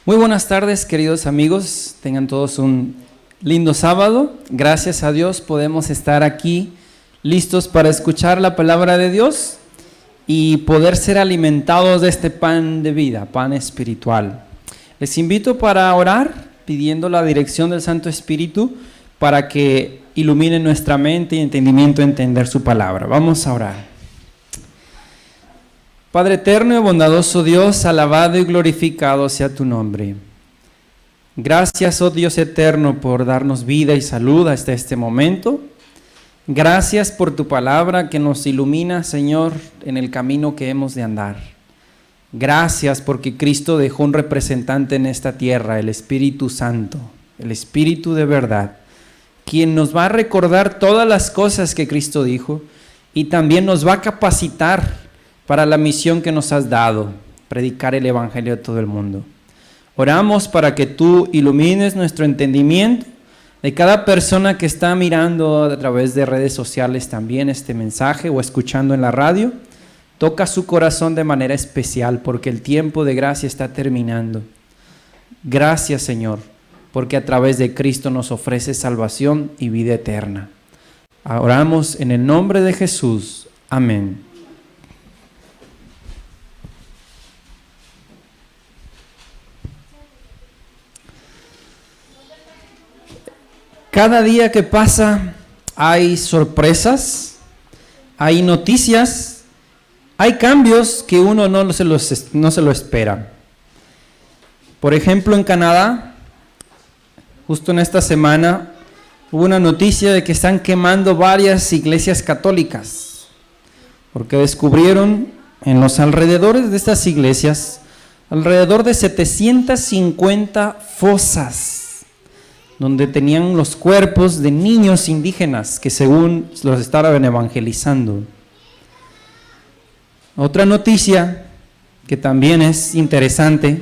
Muy buenas tardes, queridos amigos. Tengan todos un lindo sábado. Gracias a Dios podemos estar aquí listos para escuchar la palabra de Dios y poder ser alimentados de este pan de vida, pan espiritual. Les invito para orar pidiendo la dirección del Santo Espíritu para que ilumine nuestra mente y entendimiento a entender su palabra. Vamos a orar. Padre eterno y bondadoso Dios, alabado y glorificado sea tu nombre. Gracias, oh Dios eterno, por darnos vida y salud hasta este momento. Gracias por tu palabra que nos ilumina, Señor, en el camino que hemos de andar. Gracias porque Cristo dejó un representante en esta tierra, el Espíritu Santo, el Espíritu de verdad, quien nos va a recordar todas las cosas que Cristo dijo y también nos va a capacitar para la misión que nos has dado, predicar el Evangelio a todo el mundo. Oramos para que tú ilumines nuestro entendimiento de cada persona que está mirando a través de redes sociales también este mensaje o escuchando en la radio. Toca su corazón de manera especial porque el tiempo de gracia está terminando. Gracias, Señor, porque a través de Cristo nos ofrece salvación y vida eterna. Oramos en el nombre de Jesús. Amén. Cada día que pasa hay sorpresas, hay noticias, hay cambios que uno no se lo espera. Por ejemplo, en Canadá, justo en esta semana, hubo una noticia de que están quemando varias iglesias católicas, porque descubrieron en los alrededores de estas iglesias alrededor de 750 fosas, donde tenían los cuerpos de niños indígenas que según los estaban evangelizando. Otra noticia que también es interesante,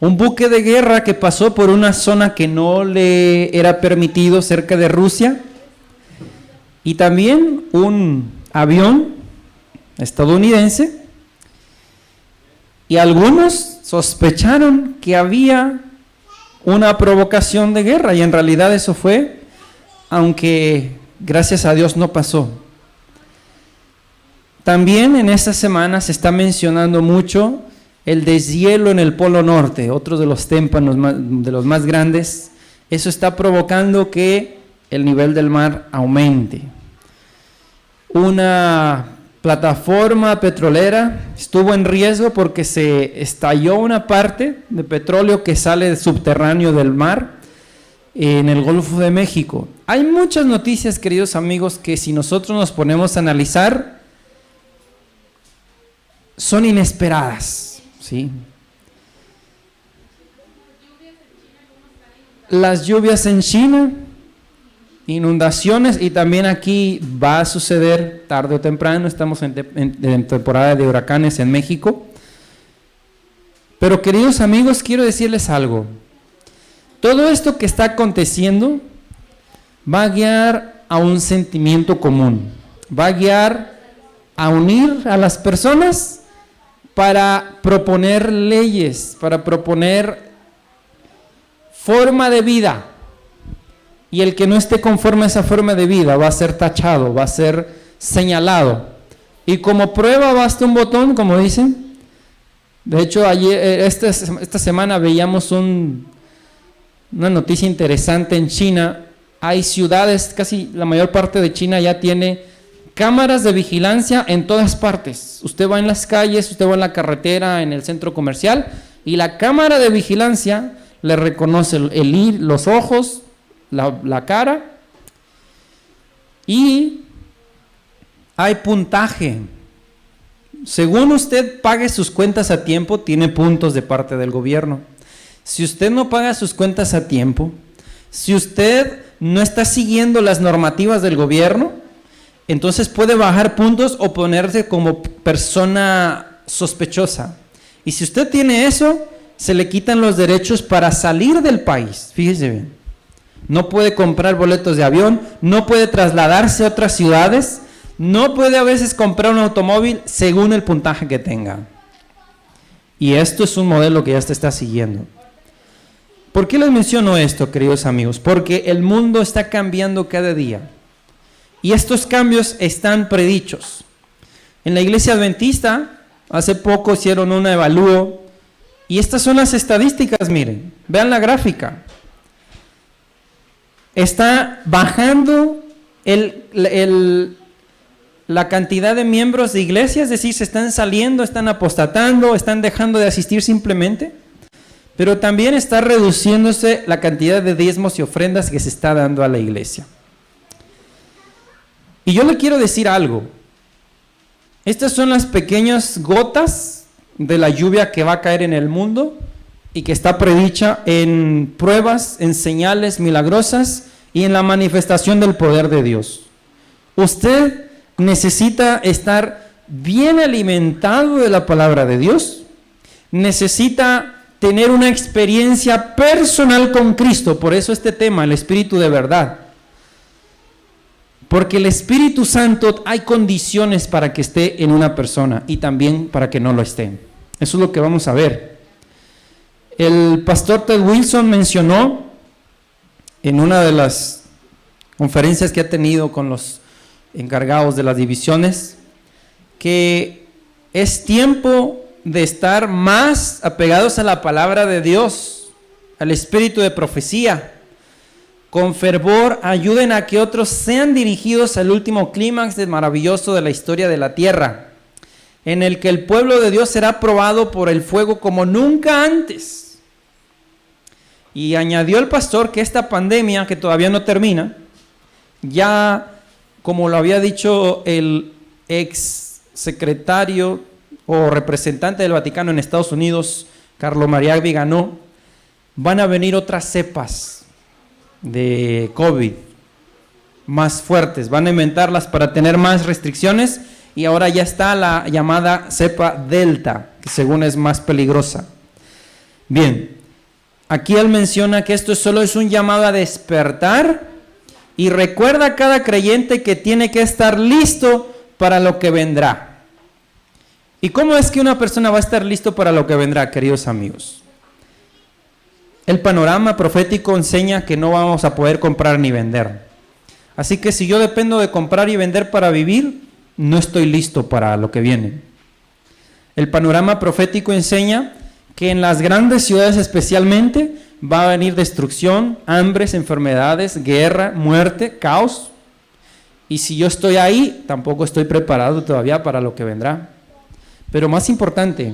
un buque de guerra que pasó por una zona que no le era permitido cerca de Rusia, y también un avión estadounidense, y algunos sospecharon que había una provocación de guerra, y en realidad eso fue, aunque gracias a Dios no pasó. También en esta semana se está mencionando mucho el deshielo en el Polo Norte, otro de los témpanos de los más grandes. Eso está provocando que el nivel del mar aumente. Una plataforma petrolera estuvo en riesgo porque se estalló una parte de petróleo que sale subterráneo del mar en el Golfo de México. Hay muchas noticias, queridos amigos, que si nosotros nos ponemos a analizar, son inesperadas, ¿sí? Las lluvias en China, inundaciones, y también aquí va a suceder tarde o temprano. Estamos en temporada de huracanes en México. Pero queridos amigos, quiero decirles algo. Todo esto que está aconteciendo va a guiar a un sentimiento común, va a guiar a unir a las personas para proponer leyes, para proponer forma de vida. Y el que no esté conforme a esa forma de vida va a ser tachado, va a ser señalado. Y como prueba basta un botón, como dicen. De hecho, ayer, esta semana veíamos una noticia interesante en China. Hay ciudades, casi la mayor parte de China ya tiene cámaras de vigilancia en todas partes. Usted va en las calles, usted va en la carretera, en el centro comercial, y la cámara de vigilancia le reconoce los ojos, la cara, y hay puntaje. Según usted pague sus cuentas a tiempo, tiene puntos de parte del gobierno. Si usted no paga sus cuentas a tiempo, si usted no está siguiendo las normativas del gobierno, entonces puede bajar puntos o ponerse como persona sospechosa. Y si usted tiene eso, se le quitan los derechos para salir del país. Fíjese bien. No puede comprar boletos de avión, no puede trasladarse a otras ciudades, no puede a veces comprar un automóvil según el puntaje que tenga. Y esto es un modelo que ya se está siguiendo. ¿Por qué les menciono esto, queridos amigos? Porque el mundo está cambiando cada día. Y estos cambios están predichos. En la iglesia adventista, hace poco hicieron un evalúo. Y estas son las estadísticas, miren. Vean la gráfica. Está bajando la cantidad de miembros de iglesias, es decir, se están saliendo, están apostatando, están dejando de asistir simplemente. Pero también está reduciéndose la cantidad de diezmos y ofrendas que se está dando a la iglesia. Y yo le quiero decir algo. Estas son las pequeñas gotas de la lluvia que va a caer en el mundo y que está predicha en pruebas, en señales milagrosas y en la manifestación del poder de Dios. Usted necesita estar bien alimentado de la palabra de Dios. Necesita tener una experiencia personal con Cristo. Por eso este tema, el Espíritu de verdad. Porque el Espíritu Santo hay condiciones para que esté en una persona y también para que no lo esté. Eso es lo que vamos a ver. El pastor Ted Wilson mencionó en una de las conferencias que ha tenido con los encargados de las divisiones que es tiempo de estar más apegados a la palabra de Dios, al espíritu de profecía. Con fervor ayuden a que otros sean dirigidos al último clímax maravilloso de la historia de la tierra, en el que el pueblo de Dios será probado por el fuego como nunca antes. Y añadió el pastor que esta pandemia, que todavía no termina, ya como lo había dicho el ex secretario o representante del Vaticano en Estados Unidos, Carlo María Viganò, van a venir otras cepas de COVID más fuertes, van a inventarlas para tener más restricciones y ahora ya está la llamada cepa Delta, que según es más peligrosa. Bien, aquí él menciona que esto solo es un llamado a despertar y recuerda a cada creyente que tiene que estar listo para lo que vendrá. ¿Y cómo es que una persona va a estar listo para lo que vendrá, queridos amigos? El panorama profético enseña que no vamos a poder comprar ni vender. Así que si yo dependo de comprar y vender para vivir, no estoy listo para lo que viene. El panorama profético enseña que en las grandes ciudades especialmente va a venir destrucción, hambres, enfermedades, guerra, muerte, caos. Y si yo estoy ahí, tampoco estoy preparado todavía para lo que vendrá. Pero más importante,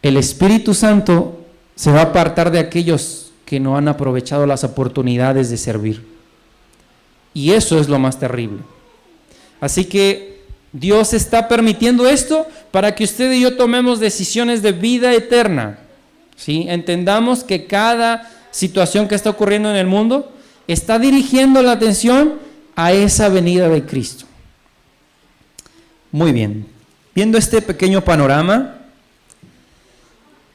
el Espíritu Santo se va a apartar de aquellos que no han aprovechado las oportunidades de servir. Y eso es lo más terrible. Así que Dios está permitiendo esto para que usted y yo tomemos decisiones de vida eterna. ¿Sí? Entendamos que cada situación que está ocurriendo en el mundo está dirigiendo la atención a esa venida de Cristo. Muy bien. Viendo este pequeño panorama,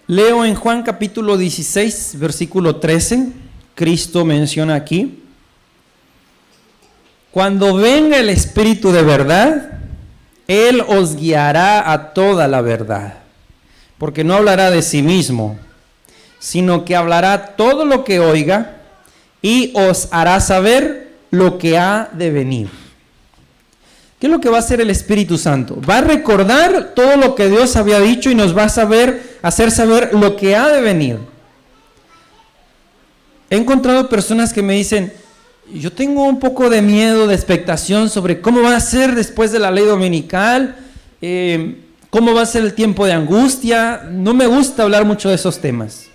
leo en Juan capítulo 16, versículo 13, Cristo menciona aquí: cuando venga el Espíritu de verdad, Él os guiará a toda la verdad, porque no hablará de sí mismo, sino que hablará todo lo que oiga y os hará saber lo que ha de venir. ¿Qué es lo que va a hacer el Espíritu Santo? Va a recordar todo lo que Dios había dicho y nos va a hacer saber lo que ha de venir. He encontrado personas que me dicen: yo tengo un poco de miedo, de expectación sobre cómo va a ser después de la ley dominical, cómo va a ser el tiempo de angustia. No me gusta hablar mucho de esos temas.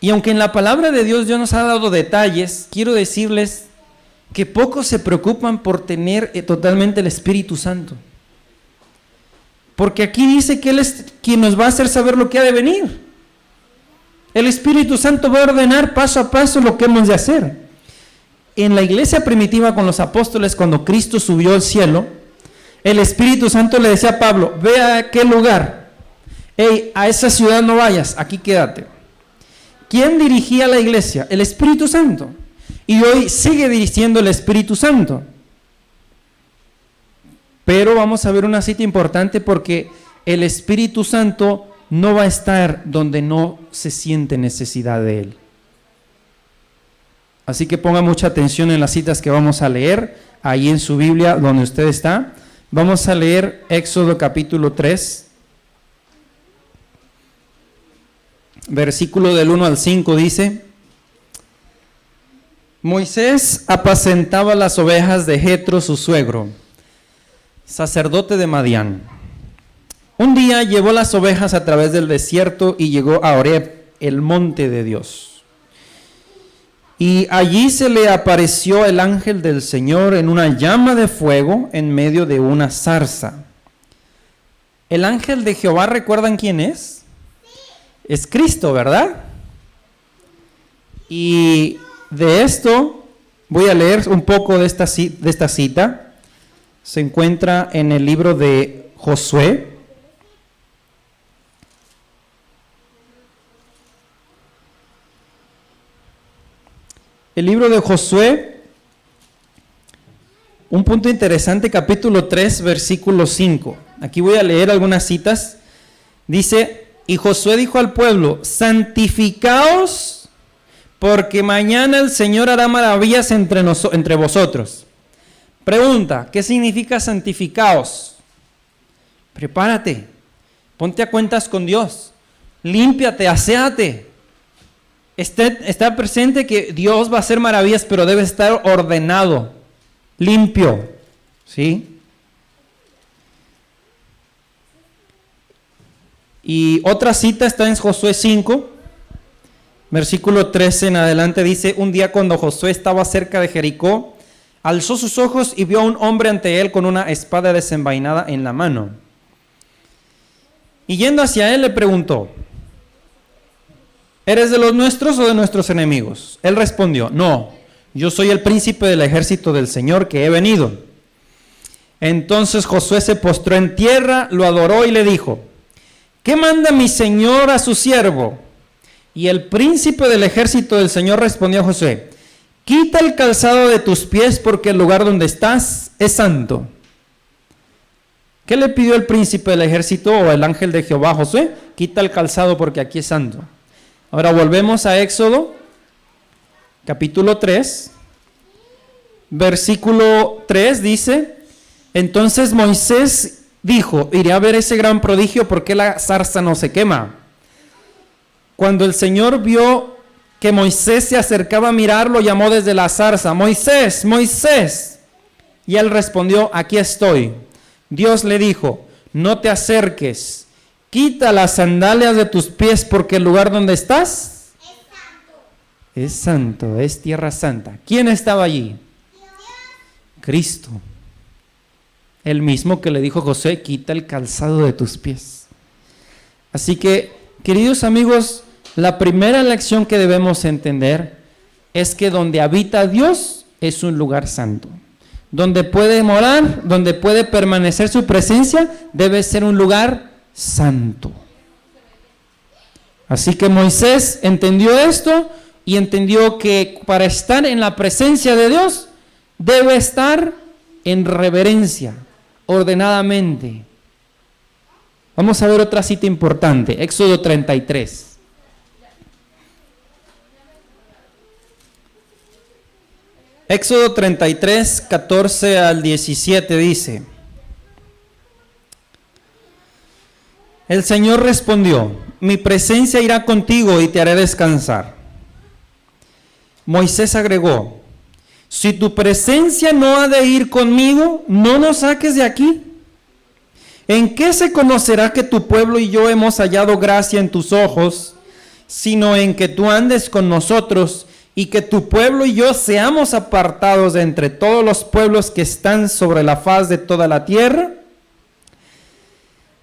Y aunque en la palabra de Dios nos ha dado detalles, quiero decirles que pocos se preocupan por tener totalmente el Espíritu Santo. Porque aquí dice que Él es quien nos va a hacer saber lo que ha de venir. El Espíritu Santo va a ordenar paso a paso lo que hemos de hacer. En la iglesia primitiva con los apóstoles, cuando Cristo subió al cielo, el Espíritu Santo le decía a Pablo: ve a aquel lugar, a esa ciudad no vayas, aquí quédate. ¿Quién dirigía la iglesia? El Espíritu Santo. Y hoy sigue dirigiendo el Espíritu Santo. Pero vamos a ver una cita importante, porque el Espíritu Santo no va a estar donde no se siente necesidad de Él. Así que ponga mucha atención en las citas que vamos a leer, ahí en su Biblia donde usted está. Vamos a leer Éxodo capítulo 3, versículo del 1 al 5 dice: Moisés apacentaba las ovejas de Jetro, su suegro, sacerdote de Madián. Un día llevó las ovejas a través del desierto y llegó a Horeb, el monte de Dios. Y allí se le apareció el ángel del Señor en una llama de fuego en medio de una zarza. El ángel de Jehová, ¿recuerdan quién es? Es Cristo, ¿verdad? Y de esto voy a leer un poco de esta cita. Se encuentra en el libro de Josué. El libro de Josué, un punto interesante, capítulo 3, versículo 5. Aquí voy a leer algunas citas. Dice: y Josué dijo al pueblo: santificaos, porque mañana el Señor hará maravillas entre vosotros. Pregunta: ¿qué significa santificaos? Prepárate, ponte a cuentas con Dios, límpiate, aséate. Está presente que Dios va a hacer maravillas, pero debe estar ordenado, limpio, ¿sí? Y otra cita está en Josué 5, versículo 13 en adelante, dice: un día cuando Josué estaba cerca de Jericó, alzó sus ojos y vio a un hombre ante él con una espada desenvainada en la mano. Y yendo hacia él le preguntó: ¿eres de los nuestros o de nuestros enemigos? Él respondió: no, yo soy el príncipe del ejército del Señor que he venido. Entonces Josué se postró en tierra, lo adoró y le dijo: ¿qué manda mi señor a su siervo? Y el príncipe del ejército del Señor respondió a Josué: quita el calzado de tus pies, porque el lugar donde estás es santo. ¿Qué le pidió el príncipe del ejército o el ángel de Jehová a Josué? Quita el calzado porque aquí es santo. Ahora volvemos a Éxodo, capítulo 3, versículo 3 dice: entonces Moisés dijo: iré a ver ese gran prodigio, ¿por qué la zarza no se quema? Cuando el Señor vio que Moisés se acercaba a mirarlo, llamó desde la zarza: Moisés, Moisés. Y él respondió: aquí estoy. Dios le dijo: no te acerques. Quita las sandalias de tus pies, porque el lugar donde estás es santo, es tierra santa. ¿Quién estaba allí? Cristo. El mismo que le dijo a José: quita el calzado de tus pies. Así que, queridos amigos, la primera lección que debemos entender es que donde habita Dios es un lugar santo. Donde puede morar, donde puede permanecer su presencia, debe ser un lugar santo. Así que Moisés entendió esto y entendió que para estar en la presencia de Dios debe estar en reverencia, ordenadamente. Vamos a ver otra cita importante, Éxodo 33. Éxodo 33, 14 al 17 dice: el Señor respondió: mi presencia irá contigo y te haré descansar. Moisés agregó: si tu presencia no ha de ir conmigo, no nos saques de aquí. ¿En qué se conocerá que tu pueblo y yo hemos hallado gracia en tus ojos, sino en que tú andes con nosotros y que tu pueblo y yo seamos apartados de entre todos los pueblos que están sobre la faz de toda la tierra?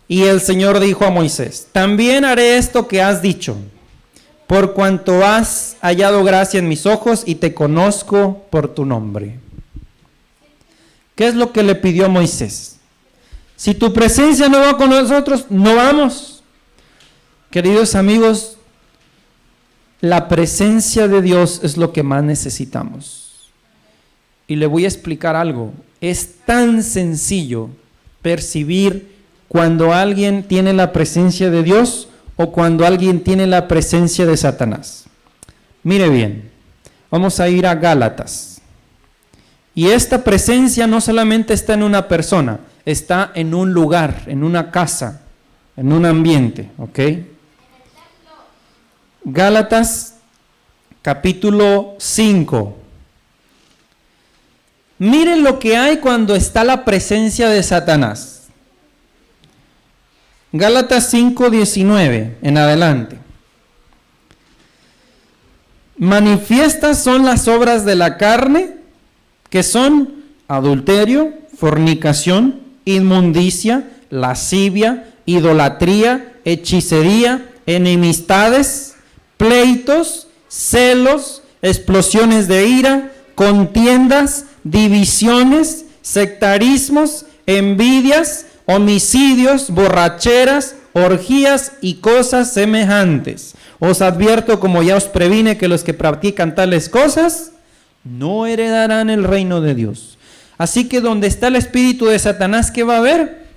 Y el Señor dijo a Moisés: también haré esto que has dicho, por cuanto has hallado gracia en mis ojos y te conozco por tu nombre. ¿Qué es lo que le pidió Moisés? Si tu presencia no va con nosotros, no vamos. Queridos amigos, la presencia de Dios es lo que más necesitamos. Y le voy a explicar algo. Es tan sencillo percibir cuando alguien tiene la presencia de Dios o cuando alguien tiene la presencia de Satanás? Mire bien, vamos a ir a Gálatas. Y esta presencia no solamente está en una persona, está en un lugar, en una casa, en un ambiente, ¿ok? Gálatas capítulo 5. Miren lo que hay cuando está la presencia de Satanás. Gálatas 5:19 en adelante. Manifiestas son las obras de la carne, que son adulterio, fornicación, inmundicia, lascivia, idolatría, hechicería, enemistades, pleitos, celos, explosiones de ira, contiendas, divisiones, sectarismos, envidias, homicidios, borracheras, orgías y cosas semejantes. Os advierto, como ya os previne, que los que practican tales cosas no heredarán el reino de Dios. Así que donde está el espíritu de Satanás, ¿qué va a haber?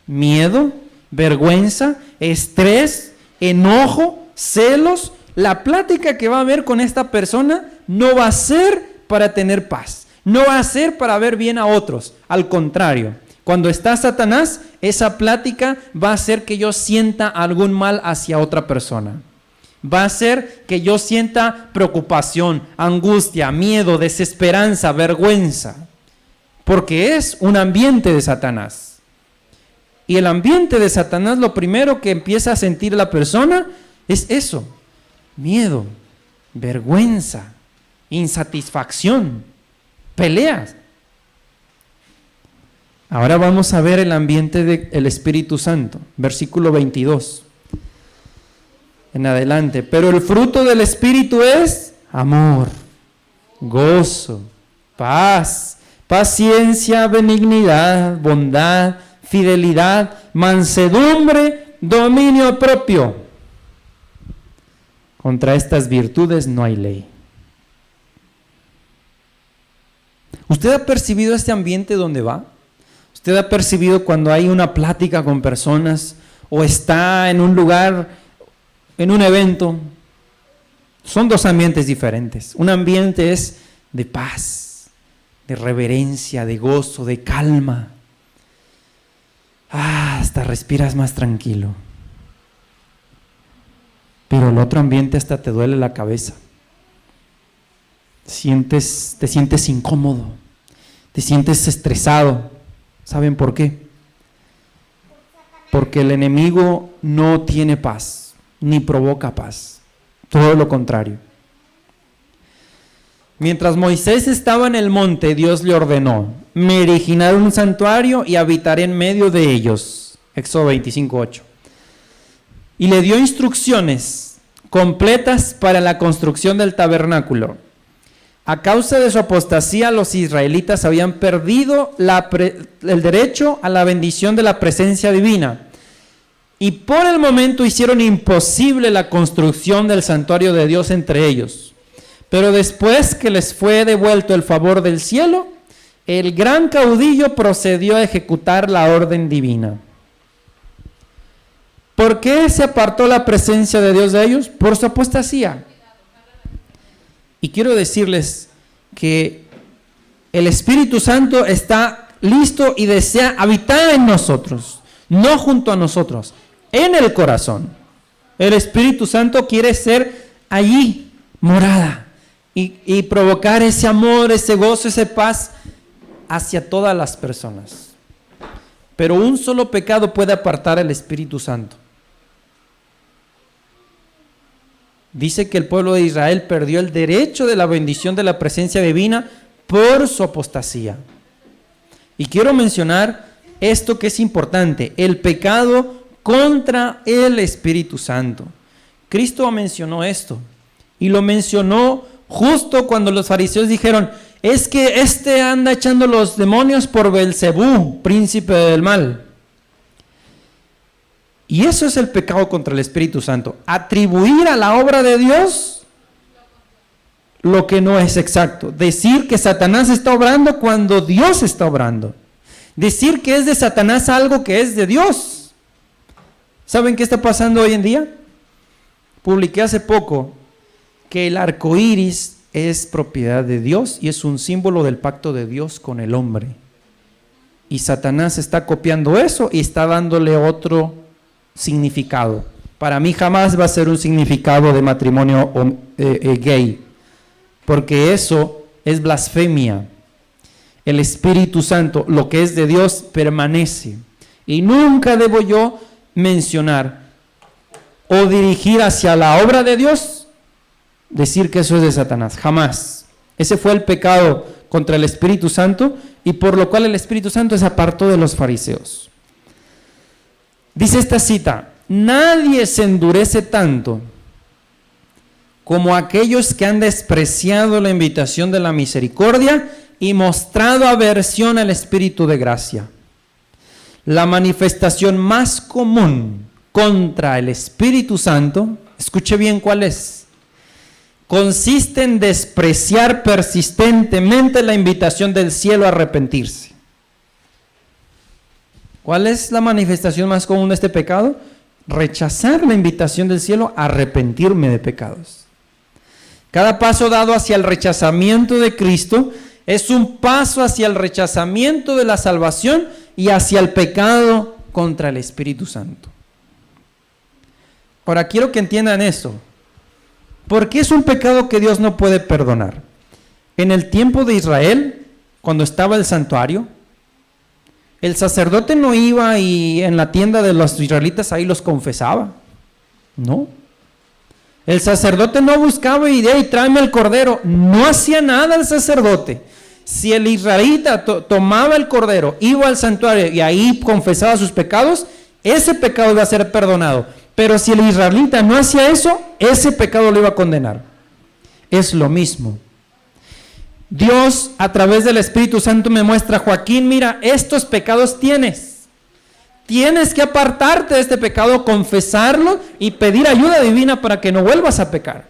Miedo, vergüenza, estrés, enojo, celos. La plática que va a haber con esta persona no va a ser para tener paz, no va a ser para ver bien a otros. Al contrario, cuando está Satanás, esa plática va a hacer que yo sienta algún mal hacia otra persona. Va a hacer que yo sienta preocupación, angustia, miedo, desesperanza, vergüenza. Porque es un ambiente de Satanás. Y el ambiente de Satanás, lo primero que empieza a sentir la persona es eso: miedo, vergüenza, insatisfacción, peleas. Ahora vamos a ver el ambiente del Espíritu Santo, versículo 22 en adelante. Pero el fruto del Espíritu es amor, gozo, paz, paciencia, benignidad, bondad, fidelidad, mansedumbre, dominio propio. Contra estas virtudes no hay ley. ¿Usted ha percibido este ambiente donde va? ¿Usted ha percibido cuando hay una plática con personas o está en un lugar, en un evento? Son dos ambientes diferentes. Un ambiente es de paz, de reverencia, de gozo, de calma. Hasta respiras más tranquilo. Pero el otro ambiente hasta te duele la cabeza. Te sientes incómodo, te sientes estresado. ¿Saben por qué? Porque el enemigo no tiene paz, ni provoca paz. Todo lo contrario. Mientras Moisés estaba en el monte, Dios le ordenó: me eriginaré un santuario y habitaré en medio de ellos. Éxodo 25:8. Y le dio instrucciones completas para la construcción del tabernáculo. A causa de su apostasía, los israelitas habían perdido el derecho a la bendición de la presencia divina. Y por el momento hicieron imposible la construcción del santuario de Dios entre ellos. Pero después que les fue devuelto el favor del cielo, el gran caudillo procedió a ejecutar la orden divina. ¿Por qué se apartó la presencia de Dios de ellos? Por su apostasía. Y quiero decirles que el Espíritu Santo está listo y desea habitar en nosotros, no junto a nosotros, en el corazón. El Espíritu Santo quiere ser allí, morada, y provocar ese amor, ese gozo, esa paz hacia todas las personas. Pero un solo pecado puede apartar al Espíritu Santo. Dice que el pueblo de Israel perdió el derecho de la bendición de la presencia divina por su apostasía. Y quiero mencionar esto que es importante: el pecado contra el Espíritu Santo. Cristo mencionó esto, y lo mencionó justo cuando los fariseos dijeron: es que este anda echando los demonios por Belcebú, príncipe del mal. Y eso es el pecado contra el Espíritu Santo: atribuir a la obra de Dios lo que no es exacto. Decir que Satanás está obrando cuando Dios está obrando. Decir que es de Satanás algo que es de Dios. ¿Saben qué está pasando hoy en día? publiqué hace poco que el arco iris es propiedad de Dios y es un símbolo del pacto de Dios con el hombre. Y Satanás está copiando eso y está dándole otro significado. Para mí jamás va a ser un significado de matrimonio gay, porque eso es blasfemia. El Espíritu Santo, lo que es de Dios, permanece. Y nunca debo yo mencionar o dirigir hacia la obra de Dios, decir que eso es de Satanás. Jamás. Ese fue el pecado contra el Espíritu Santo y por lo cual el Espíritu Santo se apartó de los fariseos. Dice esta cita: nadie se endurece tanto como aquellos que han despreciado la invitación de la misericordia y mostrado aversión al Espíritu de gracia. La manifestación más común contra el Espíritu Santo, escuche bien cuál es, consiste en despreciar persistentemente la invitación del cielo a arrepentirse. ¿Cuál es la manifestación más común de este pecado? Rechazar la invitación del cielo a arrepentirme de pecados. Cada paso dado hacia el rechazamiento de Cristo es un paso hacia el rechazamiento de la salvación y hacia el pecado contra el Espíritu Santo. Ahora quiero que entiendan esto. ¿Por qué es un pecado que Dios no puede perdonar? En el tiempo de Israel, cuando estaba el santuario, el sacerdote no iba y en la tienda de los israelitas ahí los confesaba. No. El sacerdote no buscaba y tráeme el cordero. No hacía nada el sacerdote. Si el israelita tomaba el cordero, iba al santuario y ahí confesaba sus pecados, ese pecado iba a ser perdonado. Pero si el israelita no hacía eso, ese pecado lo iba a condenar. Es lo mismo. Dios, a través del Espíritu Santo, me muestra: Joaquín, mira, estos pecados tienes. Tienes que apartarte de este pecado, confesarlo y pedir ayuda divina para que no vuelvas a pecar.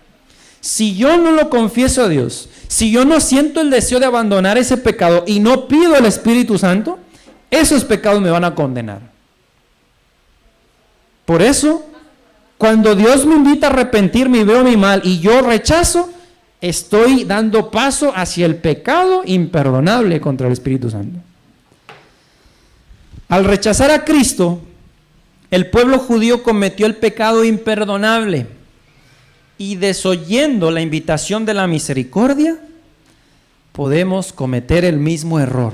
Si yo no lo confieso a Dios, si yo no siento el deseo de abandonar ese pecado y no pido al Espíritu Santo, esos pecados me van a condenar. Por eso, cuando Dios me invita a arrepentirme y veo mi mal y yo rechazo, estoy dando paso hacia el pecado imperdonable contra el Espíritu Santo. Al rechazar a Cristo, el pueblo judío cometió el pecado imperdonable y desoyendo la invitación de la misericordia, podemos cometer el mismo error.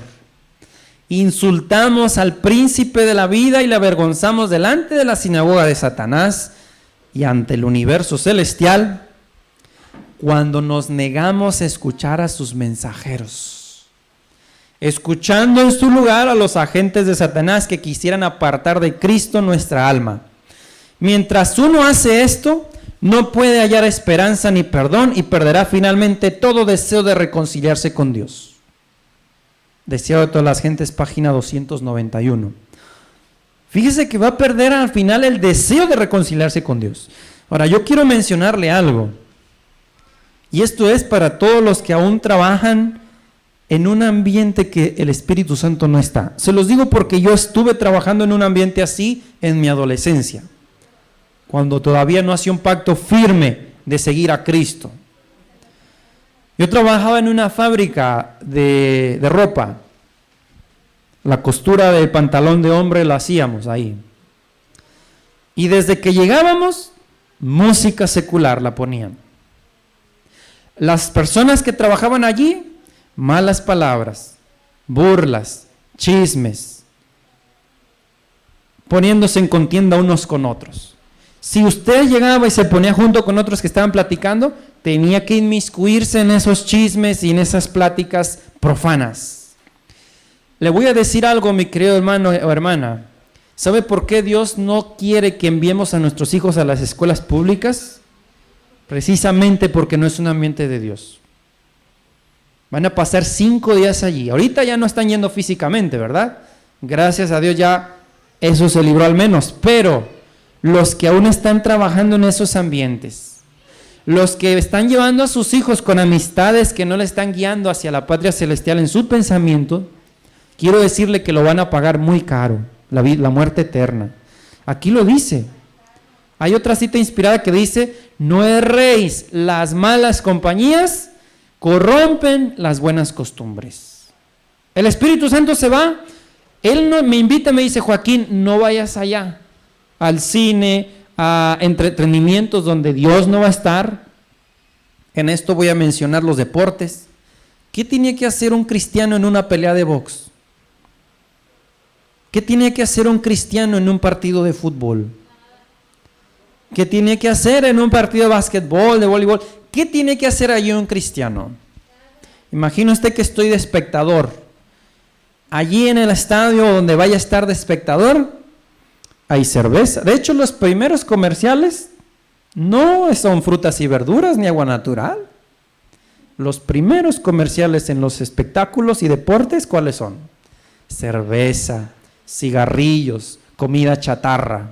Insultamos al príncipe de la vida y le avergonzamos delante de la sinagoga de Satanás y ante el universo celestial cuando nos negamos a escuchar a sus mensajeros, escuchando en su lugar a los agentes de Satanás que quisieran apartar de Cristo nuestra alma. Mientras uno hace esto, no puede hallar esperanza ni perdón y perderá finalmente todo deseo de reconciliarse con Dios. Deseo de todas las gentes, página 291. Fíjese que va a perder al final el deseo de reconciliarse con Dios. Ahora, yo quiero mencionarle algo. Y esto es para todos los que aún trabajan en un ambiente que el Espíritu Santo no está. Se los digo porque yo estuve trabajando en un ambiente así en mi adolescencia, cuando todavía no hacía un pacto firme de seguir a Cristo. Yo trabajaba en una fábrica de ropa. La costura del pantalón de hombre la hacíamos ahí. Y desde que llegábamos, música secular la ponían. Las personas que trabajaban allí, malas palabras, burlas, chismes, poniéndose en contienda unos con otros. Si usted llegaba y se ponía junto con otros que estaban platicando, tenía que inmiscuirse en esos chismes y en esas pláticas profanas. Le voy a decir algo, mi querido hermano o hermana. ¿Sabe por qué Dios no quiere que enviemos a nuestros hijos a las escuelas públicas? Precisamente porque no es un ambiente de Dios. Van a pasar 5 días allí. Ahorita ya no están yendo físicamente, ¿verdad? Gracias a Dios ya eso se libró al menos. Pero los que aún están trabajando en esos ambientes, los que están llevando a sus hijos con amistades que no le están guiando hacia la patria celestial en su pensamiento, quiero decirle que lo van a pagar muy caro, la muerte eterna. Aquí lo dice. Hay otra cita inspirada que dice: no erréis, las malas compañías corrompen las buenas costumbres. El Espíritu Santo se va, Él no, me invita, me dice: Joaquín, no vayas allá, al cine, a entretenimientos donde Dios no va a estar. En esto voy a mencionar los deportes. ¿Qué tiene que hacer un cristiano en una pelea de box? ¿Qué tiene que hacer un cristiano en un partido de fútbol? ¿Qué tiene que hacer en un partido de básquetbol, de voleibol? ¿Qué tiene que hacer allí un cristiano? Imagina usted que estoy de espectador. Allí en el estadio donde vaya a estar de espectador, hay cerveza. De hecho, los primeros comerciales no son frutas y verduras ni agua natural. Los primeros comerciales en los espectáculos y deportes, ¿cuáles son? Cerveza, cigarrillos, comida chatarra.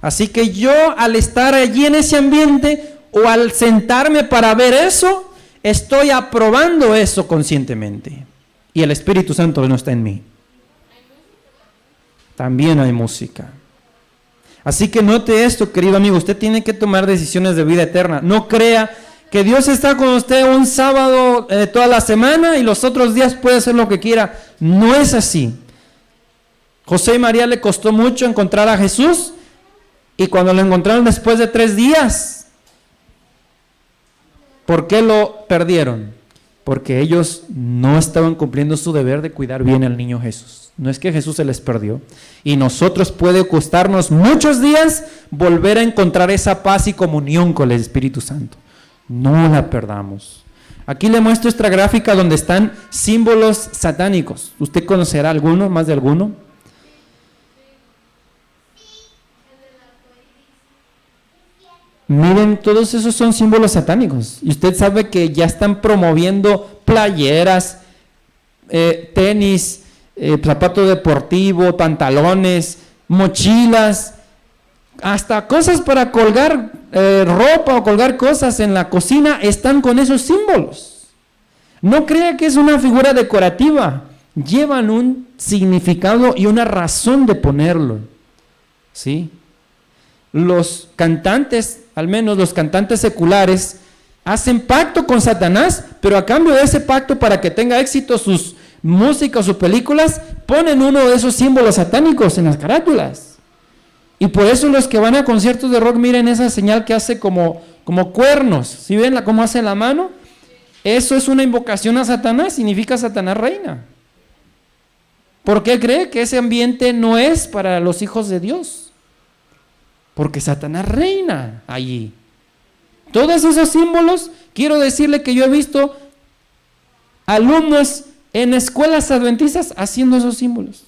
Así que yo, al estar allí en ese ambiente o al sentarme para ver eso, estoy aprobando eso conscientemente. Y el Espíritu Santo no está en mí. También hay música. Así que note esto, querido amigo, usted tiene que tomar decisiones de vida eterna. No crea que Dios está con usted un sábado toda la semana y los otros días puede hacer lo que quiera. No es así. José y María le costó mucho encontrar a Jesús, y cuando lo encontraron después de 3 días, ¿por qué lo perdieron? Porque ellos no estaban cumpliendo su deber de cuidar bien al niño Jesús. No es que Jesús se les perdió. Y nosotros puede costarnos muchos días volver a encontrar esa paz y comunión con el Espíritu Santo. No la perdamos. Aquí le muestro esta gráfica donde están símbolos satánicos. ¿Usted conocerá alguno, más de alguno? Miren, todos esos son símbolos satánicos. Y usted sabe que ya están promoviendo playeras, tenis, zapato deportivo, pantalones, mochilas, hasta cosas para colgar ropa o colgar cosas en la cocina, están con esos símbolos. No crea que es una figura decorativa, llevan un significado y una razón de ponerlo. ¿Sí? Los cantantes, al menos los cantantes seculares, hacen pacto con Satanás, pero a cambio de ese pacto, para que tenga éxito sus músicas o películas, ponen uno de esos símbolos satánicos en las carátulas. Y por eso los que van a conciertos de rock, miren esa señal que hace como cuernos. ¿Sí ven cómo hace la mano? Eso es una invocación a Satanás, significa Satanás reina. ¿Por qué cree que ese ambiente no es para los hijos de Dios? Porque Satanás reina allí. Todos esos símbolos, quiero decirle que yo he visto alumnos en escuelas adventistas haciendo esos símbolos.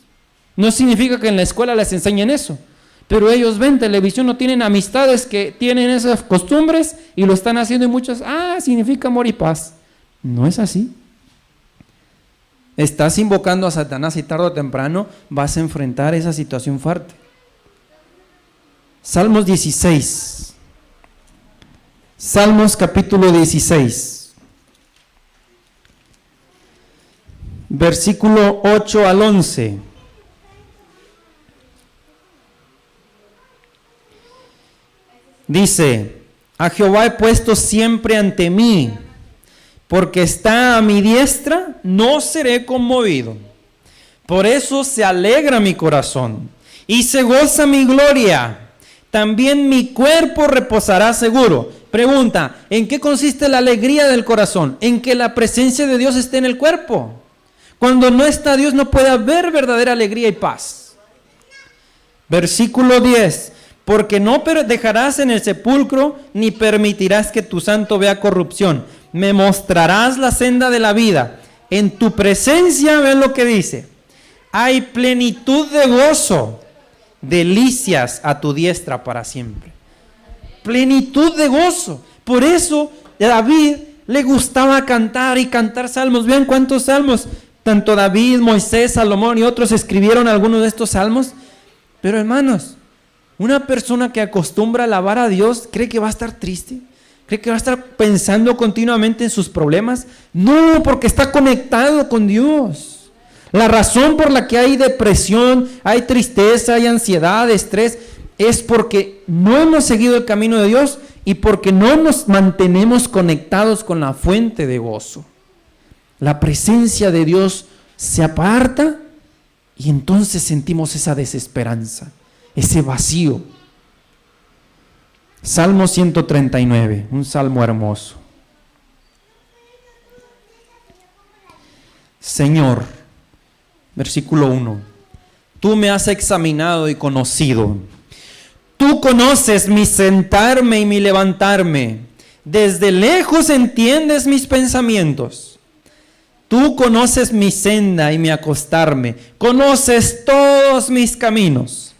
No significa que en la escuela les enseñen eso, pero ellos ven televisión, no tienen amistades que tienen esas costumbres y lo están haciendo, y muchos, significa amor y paz. No es así. Estás invocando a Satanás y tarde o temprano vas a enfrentar esa situación fuerte. Salmos 16. Salmos capítulo 16. Versículo 8 al 11. Dice: a Jehová he puesto siempre ante mí, porque está a mi diestra, no seré conmovido. Por eso se alegra mi corazón y se goza mi gloria. También mi cuerpo reposará seguro. Pregunta: ¿en qué consiste la alegría del corazón? En que la presencia de Dios esté en el cuerpo. Cuando no está Dios, no puede haber verdadera alegría y paz. Versículo 10. Porque no dejarás en el sepulcro, ni permitirás que tu santo vea corrupción. Me mostrarás la senda de la vida. En tu presencia, ven lo que dice, hay plenitud de gozo, delicias a tu diestra para siempre. Plenitud de gozo. Por eso a David le gustaba cantar y cantar salmos. Vean cuántos salmos. Tanto David, Moisés, Salomón y otros escribieron algunos de estos salmos. Pero hermanos, una persona que acostumbra a alabar a Dios, ¿cree que va a estar triste? ¿Cree que va a estar pensando continuamente en sus problemas? No, porque está conectado con Dios. La razón por la que hay depresión, hay tristeza, hay ansiedad, estrés, es porque no hemos seguido el camino de Dios y porque no nos mantenemos conectados con la fuente de gozo. La presencia de Dios se aparta y entonces sentimos esa desesperanza, ese vacío. Salmo 139, un salmo hermoso. Señor, versículo 1, tú me has examinado y conocido. Tú conoces mi sentarme y mi levantarme. Desde lejos entiendes mis pensamientos. Tú conoces mi senda y mi acostarme. Conoces todos mis caminos.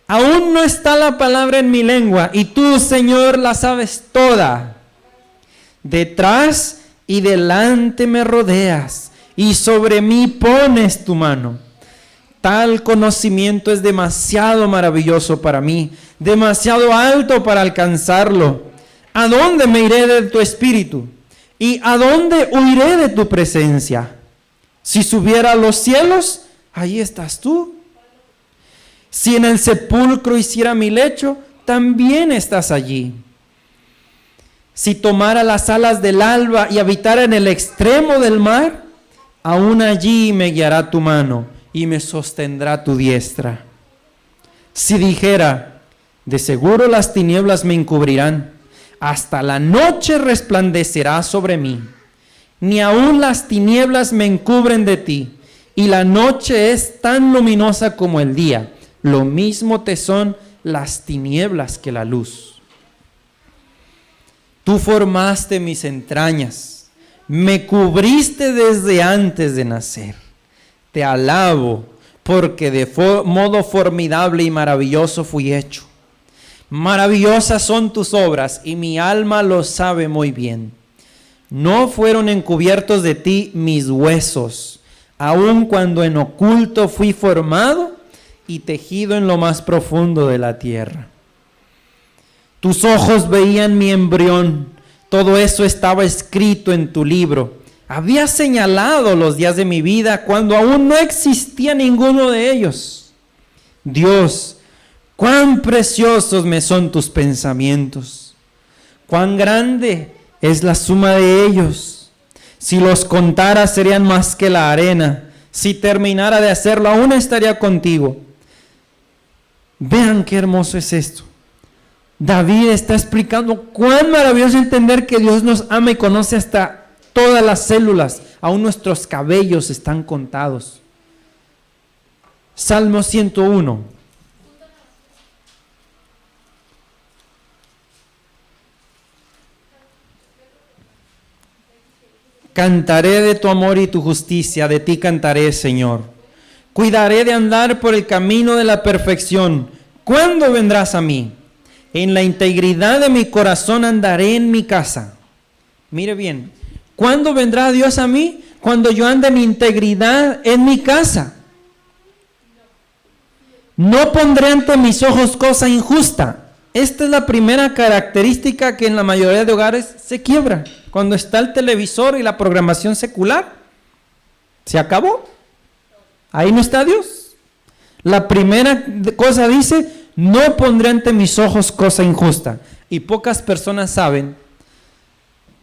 Aún no está la palabra en mi lengua y tú, Señor, la sabes toda. Detrás y delante me rodeas y sobre mí pones tu mano. Tal conocimiento es demasiado maravilloso para mí, demasiado alto para alcanzarlo. ¿A dónde me iré de tu espíritu? ¿Y a dónde huiré de tu presencia? Si subiera a los cielos, allí estás tú. Si en el sepulcro hiciera mi lecho, también estás allí. Si tomara las alas del alba y habitara en el extremo del mar, aún allí me guiará tu mano y me sostendrá tu diestra. Si dijera, de seguro las tinieblas me encubrirán, hasta la noche resplandecerá sobre mí. Ni aun las tinieblas me encubren de ti, y la noche es tan luminosa como el día. Lo mismo te son las tinieblas que la luz. Tú formaste mis entrañas, me cubriste desde antes de nacer. Te alabo, porque de modo formidable y maravilloso fui hecho. Maravillosas son tus obras, y mi alma lo sabe muy bien. No fueron encubiertos de ti mis huesos, aun cuando en oculto fui formado y tejido en lo más profundo de la tierra. Tus ojos veían mi embrión, todo eso estaba escrito en tu libro. Había señalado los días de mi vida cuando aún no existía ninguno de ellos. Dios, cuán preciosos me son tus pensamientos, cuán grande es la suma de ellos. Si los contara serían más que la arena, si terminara de hacerlo aún estaría contigo. Vean qué hermoso es esto. David está explicando cuán maravilloso entender que Dios nos ama y conoce hasta todas las células, aún nuestros cabellos están contados. Salmo 101. Cantaré de tu amor y tu justicia, de ti cantaré, Señor. Cuidaré de andar por el camino de la perfección. ¿Cuándo vendrás a mí? En la integridad de mi corazón andaré en mi casa. Mire bien, ¿cuándo vendrá Dios a mí? Cuando yo ande en integridad en mi casa. No pondré ante mis ojos cosa injusta. Esta es la primera característica que en la mayoría de hogares se quiebra. Cuando está el televisor y la programación secular, se acabó. Ahí no está Dios. La primera cosa dice, no pondré ante mis ojos cosa injusta. Y pocas personas saben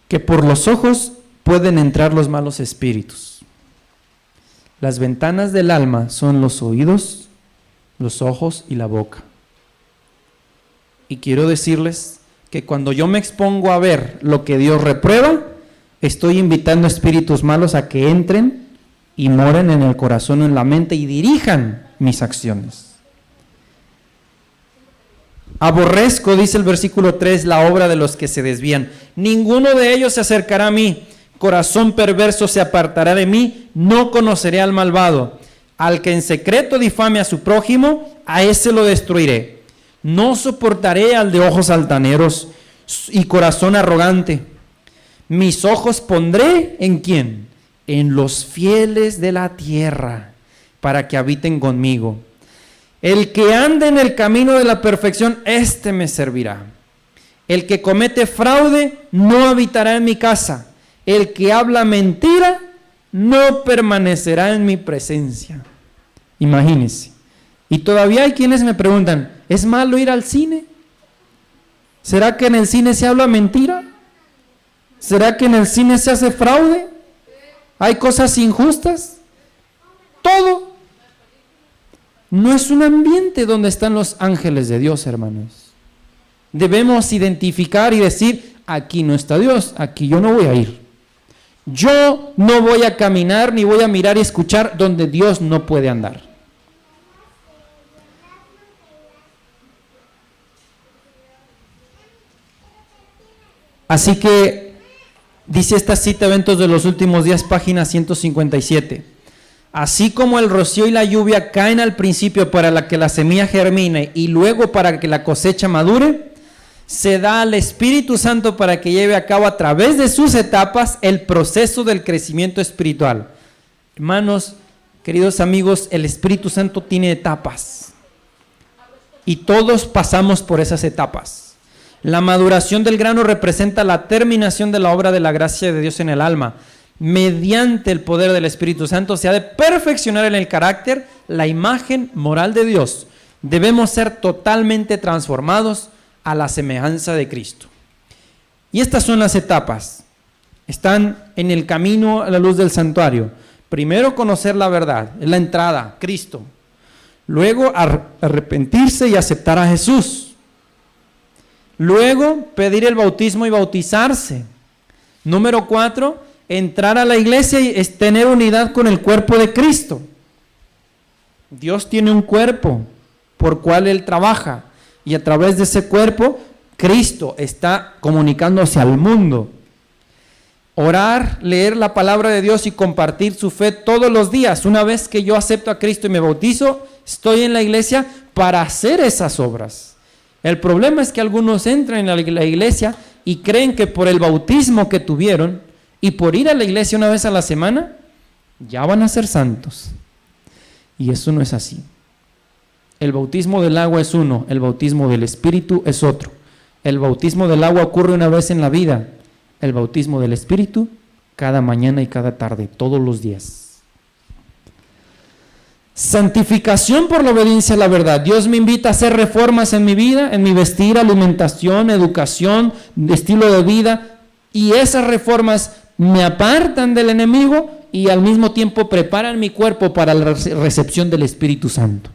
que por los ojos pueden entrar los malos espíritus. Las ventanas del alma son los oídos, los ojos y la boca. Y quiero decirles que cuando yo me expongo a ver lo que Dios reprueba, estoy invitando espíritus malos a que entren y moren en el corazón o en la mente y dirijan mis acciones. Aborrezco, dice el versículo 3, la obra de los que se desvían. Ninguno de ellos se acercará a mí. Corazón perverso se apartará de mí. No conoceré al malvado. Al que en secreto difame a su prójimo, a ese lo destruiré. No soportaré al de ojos altaneros y corazón arrogante. Mis ojos pondré ¿en quién? En los fieles de la tierra, para que habiten conmigo. El que ande en el camino de la perfección, éste me servirá. El que comete fraude, no habitará en mi casa. El que habla mentira, no permanecerá en mi presencia. Imagínense. Y todavía hay quienes me preguntan, ¿Es malo ir al cine? ¿Será que en el cine se habla mentira? ¿Será que en el cine se hace fraude? ¿Hay cosas injustas? Todo. No es un ambiente donde están los ángeles de Dios, hermanos. Debemos identificar y decir, aquí no está Dios, aquí yo no voy a ir. Yo no voy a caminar ni voy a mirar y escuchar donde Dios no puede andar. Así que dice esta cita, Eventos de los Últimos Días, página 157. Así como el rocío y la lluvia caen al principio para que la semilla germine y luego para que la cosecha madure, se da al Espíritu Santo para que lleve a cabo a través de sus etapas el proceso del crecimiento espiritual. Hermanos, queridos amigos, el Espíritu Santo tiene etapas y todos pasamos por esas etapas. La maduración del grano representa la terminación de la obra de la gracia de Dios en el alma. Mediante el poder del Espíritu Santo se ha de perfeccionar en el carácter la imagen moral de Dios. Debemos ser totalmente transformados a la semejanza de Cristo. Y estas son las etapas. Están en el camino a la luz del santuario. Primero, conocer la verdad, es la entrada, Cristo. Luego, arrepentirse y aceptar a Jesús. Luego, pedir el bautismo y bautizarse. Número 4, entrar a la iglesia y tener unidad con el cuerpo de Cristo. Dios tiene un cuerpo por cual Él trabaja y a través de ese cuerpo, Cristo está comunicándose al mundo. Orar, leer la palabra de Dios y compartir su fe todos los días. Una vez que yo acepto a Cristo y me bautizo, estoy en la iglesia para hacer esas obras. El problema es que algunos entran a la iglesia y creen que por el bautismo que tuvieron y por ir a la iglesia una vez a la semana, ya van a ser santos. Y eso no es así. El bautismo del agua es uno, el bautismo del Espíritu es otro. El bautismo del agua ocurre una vez en la vida, el bautismo del Espíritu cada mañana y cada tarde, todos los días. Santificación por la obediencia a la verdad. Dios me invita a hacer reformas en mi vida, en mi vestir, alimentación, educación, estilo de vida, y esas reformas me apartan del enemigo y al mismo tiempo preparan mi cuerpo para la recepción del Espíritu Santo.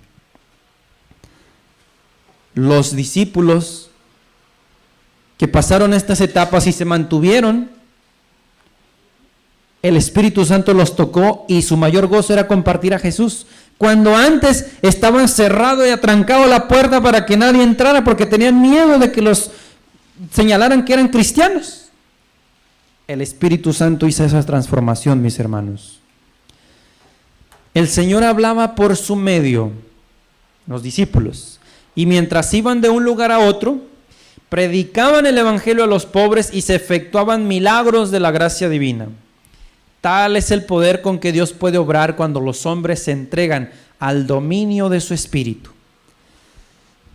Los discípulos que pasaron estas etapas y se mantuvieron, el Espíritu Santo los tocó y su mayor gozo era compartir a Jesús. Cuando antes estaban cerrado y atrancado la puerta para que nadie entrara porque tenían miedo de que los señalaran que eran cristianos. El Espíritu Santo hizo esa transformación, mis hermanos. El Señor hablaba por su medio, los discípulos, y mientras iban de un lugar a otro, predicaban el evangelio a los pobres y se efectuaban milagros de la gracia divina. Tal es el poder con que Dios puede obrar cuando los hombres se entregan al dominio de su Espíritu.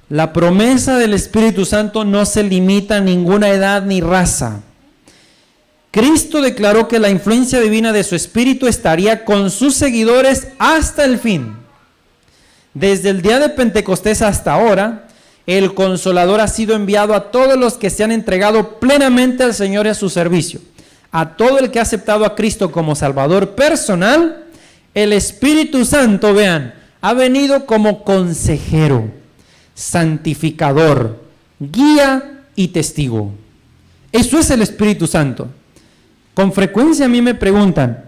La promesa del Espíritu Santo no se limita a ninguna edad ni raza. Cristo declaró que la influencia divina de su Espíritu estaría con sus seguidores hasta el fin. Desde el día de Pentecostés hasta ahora, el Consolador ha sido enviado a todos los que se han entregado plenamente al Señor y a su servicio. A todo el que ha aceptado a Cristo como Salvador personal, el Espíritu Santo, vean, ha venido como consejero, santificador, guía y testigo. Eso es el Espíritu Santo. Con frecuencia a mí me preguntan,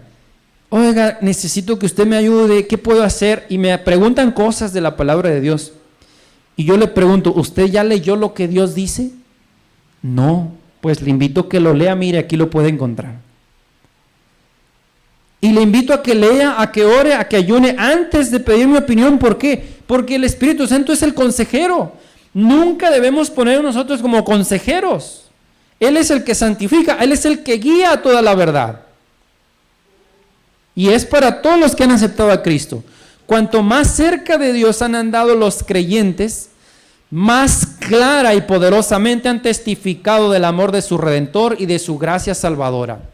oiga, necesito que usted me ayude, ¿qué puedo hacer? Y me preguntan cosas de la palabra de Dios. Y yo le pregunto, ¿usted ya leyó lo que Dios dice? No. Pues le invito a que lo lea, mire, aquí lo puede encontrar. Y le invito a que lea, a que ore, a que ayune antes de pedir mi opinión. ¿Por qué? Porque el Espíritu Santo es el consejero. Nunca debemos poner nosotros como consejeros. Él es el que santifica, Él es el que guía a toda la verdad. Y es para todos los que han aceptado a Cristo. Cuanto más cerca de Dios han andado los creyentes, más clara y poderosamente han testificado del amor de su Redentor y de su gracia salvadora.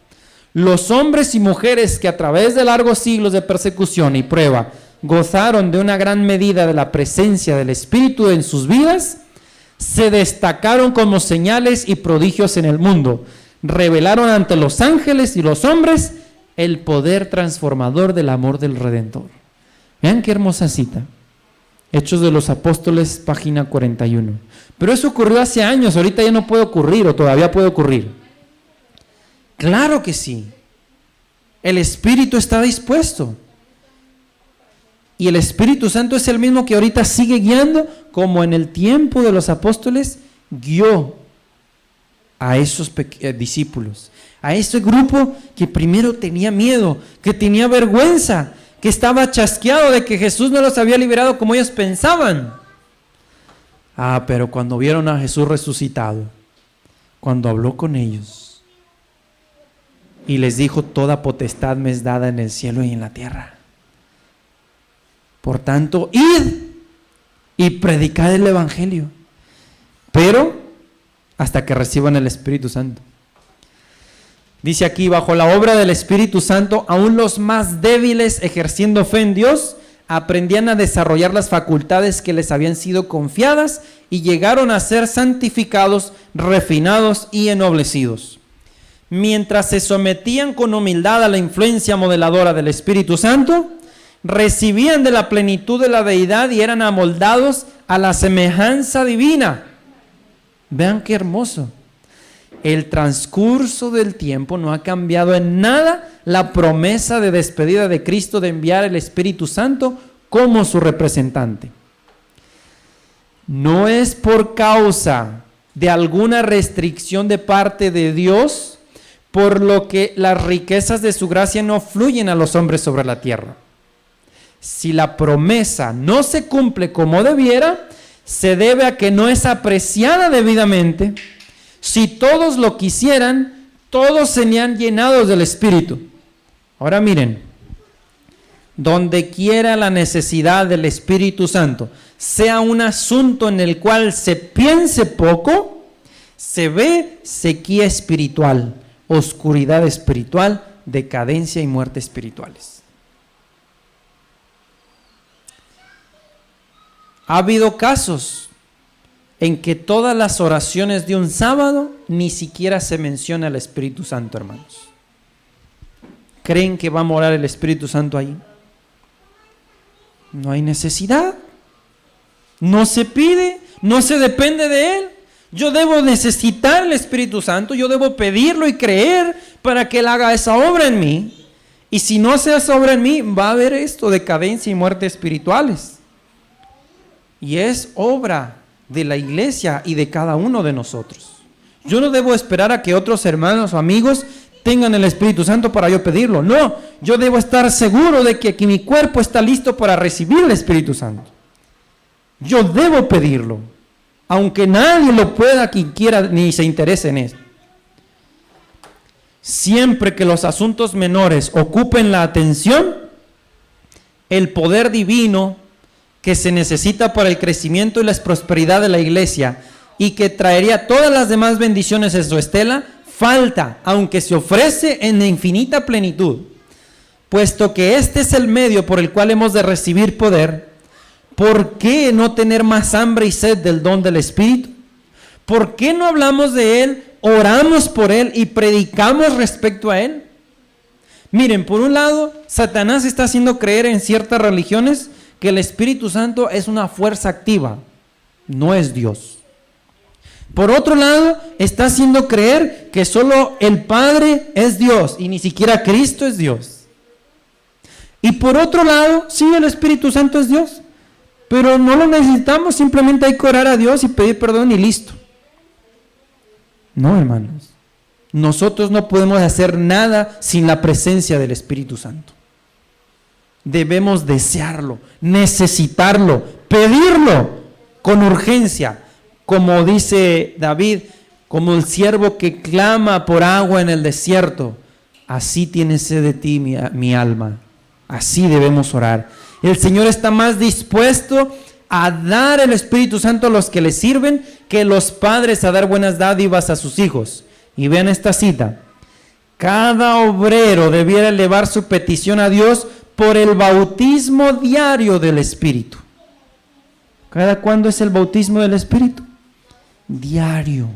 Los hombres y mujeres que a través de largos siglos de persecución y prueba gozaron de una gran medida de la presencia del Espíritu en sus vidas, se destacaron como señales y prodigios en el mundo. Revelaron ante los ángeles y los hombres el poder transformador del amor del Redentor. Vean qué hermosa cita. Hechos de los Apóstoles, página 41. Pero eso ocurrió hace años, ahorita ya no puede ocurrir, o todavía puede ocurrir. Claro que sí. El Espíritu está dispuesto. Y el Espíritu Santo es el mismo que ahorita sigue guiando, como en el tiempo de los apóstoles guió a esos discípulos, a ese grupo que primero tenía miedo, que tenía vergüenza, que estaba chasqueado de que Jesús no los había liberado como ellos pensaban. Pero cuando vieron a Jesús resucitado, cuando habló con ellos y les dijo: toda potestad me es dada en el cielo y en la tierra. Por tanto, id y predicad el Evangelio, pero hasta que reciban el Espíritu Santo. Dice aquí: bajo la obra del Espíritu Santo, aún los más débiles, ejerciendo fe en Dios, aprendían a desarrollar las facultades que les habían sido confiadas y llegaron a ser santificados, refinados y ennoblecidos. Mientras se sometían con humildad a la influencia modeladora del Espíritu Santo, recibían de la plenitud de la deidad y eran amoldados a la semejanza divina. Vean qué hermoso. El transcurso del tiempo no ha cambiado en nada la promesa de despedida de Cristo de enviar el Espíritu Santo como su representante. No es por causa de alguna restricción de parte de Dios por lo que las riquezas de su gracia no fluyen a los hombres sobre la tierra. Si la promesa no se cumple como debiera, se debe a que no es apreciada debidamente. Si todos lo quisieran, todos serían llenados del Espíritu. Ahora miren, donde quiera la necesidad del Espíritu Santo sea un asunto en el cual se piense poco, se ve sequía espiritual, oscuridad espiritual, decadencia y muerte espirituales. Ha habido casos en que todas las oraciones de un sábado ni siquiera se menciona el Espíritu Santo, hermanos. ¿Creen que va a morar el Espíritu Santo ahí? No hay necesidad. No se pide, no se depende de Él. Yo debo necesitar el Espíritu Santo, yo debo pedirlo y creer para que Él haga esa obra en mí. Y si no hace esa obra en mí, va a haber esto, decadencia y muerte espirituales. Y es obra de la iglesia y de cada uno de nosotros. Yo no debo esperar a que otros hermanos o amigos tengan el Espíritu Santo para yo pedirlo. No, yo debo estar seguro de que mi cuerpo está listo para recibir el Espíritu Santo. Yo debo pedirlo, aunque nadie lo pueda, quien quiera, ni se interese en eso. Siempre que los asuntos menores ocupen la atención, el poder divino que se necesita para el crecimiento y la prosperidad de la iglesia y que traería todas las demás bendiciones en su estela, falta, aunque se ofrece en infinita plenitud. Puesto que este es el medio por el cual hemos de recibir poder, ¿por qué no tener más hambre y sed del don del Espíritu? ¿Por qué no hablamos de Él, oramos por Él y predicamos respecto a Él? Miren, por un lado, Satanás está haciendo creer en ciertas religiones que el Espíritu Santo es una fuerza activa, no es Dios. Por otro lado, está haciendo creer que solo el Padre es Dios y ni siquiera Cristo es Dios. Y por otro lado, sí, el Espíritu Santo es Dios, pero no lo necesitamos, simplemente hay que orar a Dios y pedir perdón y listo. No, hermanos, nosotros no podemos hacer nada sin la presencia del Espíritu Santo. Debemos desearlo, necesitarlo, pedirlo con urgencia, como dice David, como el siervo que clama por agua en el desierto. Así tiene sed de ti mi alma. Así debemos orar. El Señor está más dispuesto a dar el Espíritu Santo a los que le sirven que los padres a dar buenas dádivas a sus hijos. Y vean esta cita: cada obrero debiera elevar su petición a Dios por el bautismo diario del Espíritu. ¿Cada cuándo es el bautismo del Espíritu? Diario.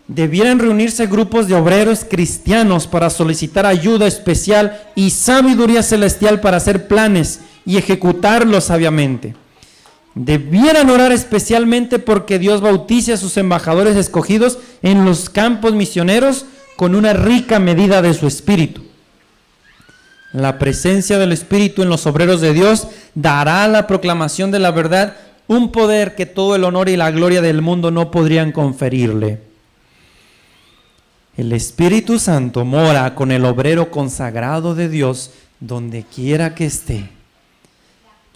Debieran reunirse grupos de obreros cristianos para solicitar ayuda especial y sabiduría celestial para hacer planes y ejecutarlos sabiamente. Debieran orar especialmente porque Dios bautice a sus embajadores escogidos en los campos misioneros con una rica medida de su Espíritu. La presencia del Espíritu en los obreros de Dios dará a la proclamación de la verdad un poder que todo el honor y la gloria del mundo no podrían conferirle. El Espíritu Santo mora con el obrero consagrado de Dios donde quiera que esté.